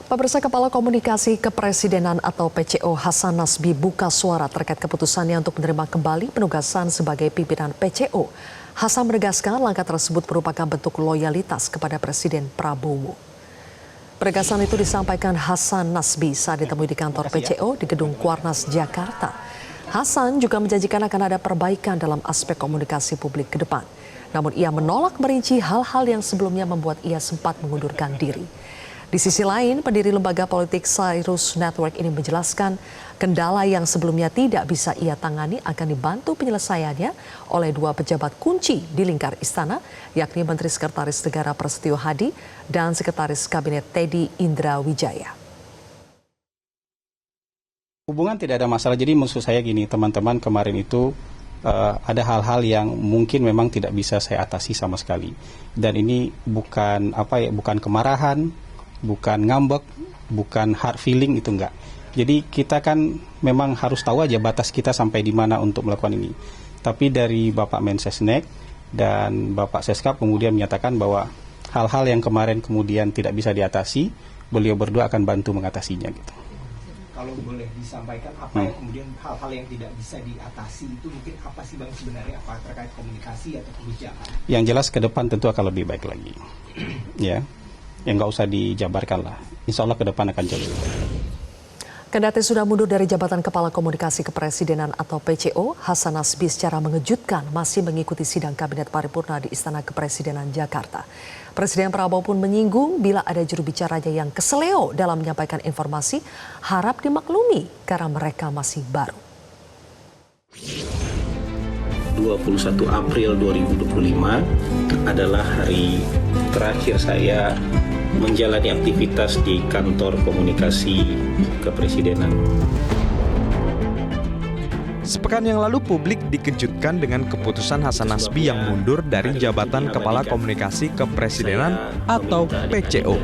Pemirsa, Kepala Komunikasi Kepresidenan atau PCO Hasan Nasbi buka suara terkait keputusannya untuk menerima kembali penugasan sebagai pimpinan PCO. Hasan menegaskan langkah tersebut merupakan bentuk loyalitas kepada Presiden Prabowo. Penegasan itu disampaikan Hasan Nasbi saat ditemui di kantor PCO di Gedung Kuarnas, Jakarta. Hasan juga menjanjikan akan ada perbaikan dalam aspek komunikasi publik ke depan. Namun ia menolak merinci hal-hal yang sebelumnya membuat ia sempat mengundurkan diri. Di sisi lain, pendiri lembaga politik Cyrus Network ini menjelaskan kendala yang sebelumnya tidak bisa ia tangani akan dibantu penyelesaiannya oleh dua pejabat kunci di lingkar istana, yakni Menteri Sekretaris Negara Prasetyo Hadi dan Sekretaris Kabinet Teddy Indra Wijaya. Hubungan tidak ada masalah, jadi maksud saya gini, teman-teman, kemarin itu ada hal-hal yang mungkin memang tidak bisa saya atasi sama sekali. Dan ini bukan bukan kemarahan, bukan ngambek, bukan hard feeling, itu enggak. Jadi kita kan memang harus tahu aja batas kita sampai di mana untuk melakukan ini. Tapi dari Bapak Mensesnek dan Bapak Seskap kemudian menyatakan bahwa hal-hal yang kemarin kemudian tidak bisa diatasi, beliau berdua akan bantu mengatasinya gitu. Kalau boleh disampaikan apa yang kemudian hal-hal yang tidak bisa diatasi itu mungkin apa sih Bang sebenarnya, apa terkait komunikasi atau kebijakan? Yang jelas ke depan tentu akan lebih baik lagi. Ya. Yang nggak usah dijabarkan lah. Insya Allah ke depan akan jauh lebih baik. Kendati sudah mundur dari jabatan Kepala Komunikasi Kepresidenan atau PCO, Hasan Nasbi secara mengejutkan masih mengikuti sidang Kabinet Paripurna di Istana Kepresidenan Jakarta. Presiden Prabowo pun menyinggung bila ada juru bicaranya yang keseleo dalam menyampaikan informasi, harap dimaklumi karena mereka masih baru. 21 April 2025 adalah hari terakhir saya menjalani aktivitas di kantor komunikasi kepresidenan. Sepekan yang lalu publik dikejutkan dengan keputusan Hasan Nasbi yang mundur dari jabatan Kepala Komunikasi Kepresidenan atau PCO.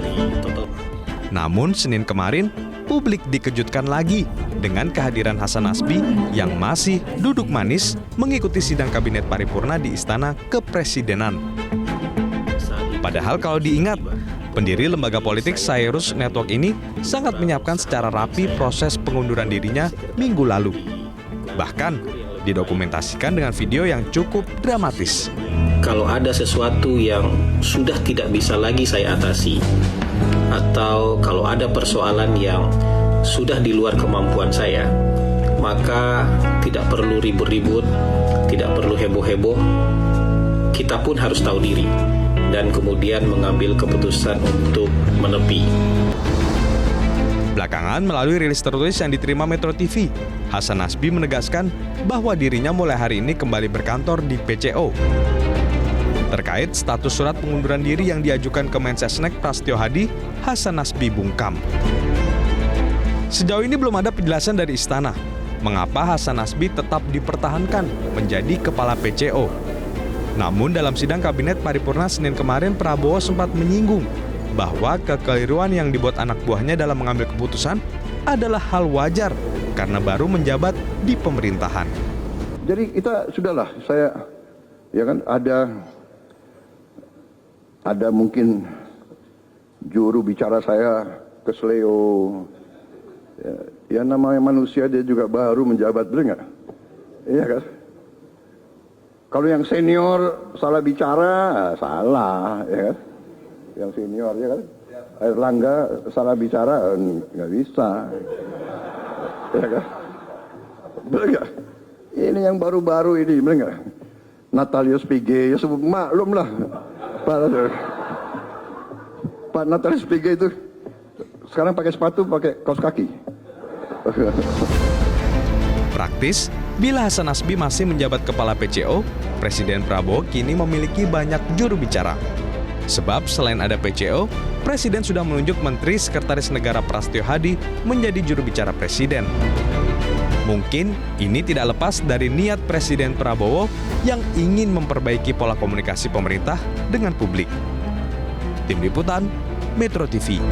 Namun Senin kemarin, publik dikejutkan lagi dengan kehadiran Hasan Nasbi yang masih duduk manis mengikuti sidang Kabinet Paripurna di Istana Kepresidenan. Padahal kalau diingat, pendiri lembaga politik Cyrus Network ini sangat menyiapkan secara rapi proses pengunduran dirinya minggu lalu. Bahkan didokumentasikan dengan video yang cukup dramatis. Kalau ada sesuatu yang sudah tidak bisa lagi saya atasi, atau kalau ada persoalan yang sudah di luar kemampuan saya, maka tidak perlu ribut-ribut, tidak perlu heboh-heboh. Kita pun harus tahu diri dan kemudian mengambil keputusan untuk menepi. Belakangan melalui rilis tertulis yang diterima Metro TV, Hasan Nasbi menegaskan bahwa dirinya mulai hari ini kembali berkantor di PCO. Terkait status surat pengunduran diri yang diajukan ke Mensesnek Prasetyo Hadi, Hasan Nasbi bungkam. Sejauh ini belum ada penjelasan dari istana mengapa Hasan Nasbi tetap dipertahankan menjadi kepala PCO. Namun dalam sidang Kabinet Paripurna Senin kemarin, Prabowo sempat menyinggung bahwa kekeliruan yang dibuat anak buahnya dalam mengambil keputusan adalah hal wajar karena baru menjabat di pemerintahan. Jadi kita sudahlah, saya ya kan ada mungkin juru bicara saya kesleo. Ya namanya manusia, dia juga baru menjabat, betul nggak? Iya kan? Kalau yang senior salah bicara, salah, ya kan? Yang senior, ya kan? Erlangga salah bicara, nggak bisa. Ya kan? Betul nggak? Ini yang baru-baru ini, betul nggak? Natalius Pige, ya sebut maklum lah. Pak Natalius Pige itu sekarang pakai sepatu, pakai kaos kaki. Praktis, bila Hasan Nasbi masih menjabat kepala PCO, Presiden Prabowo kini memiliki banyak juru bicara. Sebab selain ada PCO, Presiden sudah menunjuk Menteri Sekretaris Negara Prasetyo Hadi menjadi juru bicara Presiden. Mungkin ini tidak lepas dari niat Presiden Prabowo yang ingin memperbaiki pola komunikasi pemerintah dengan publik. Tim Liputan, Metro TV.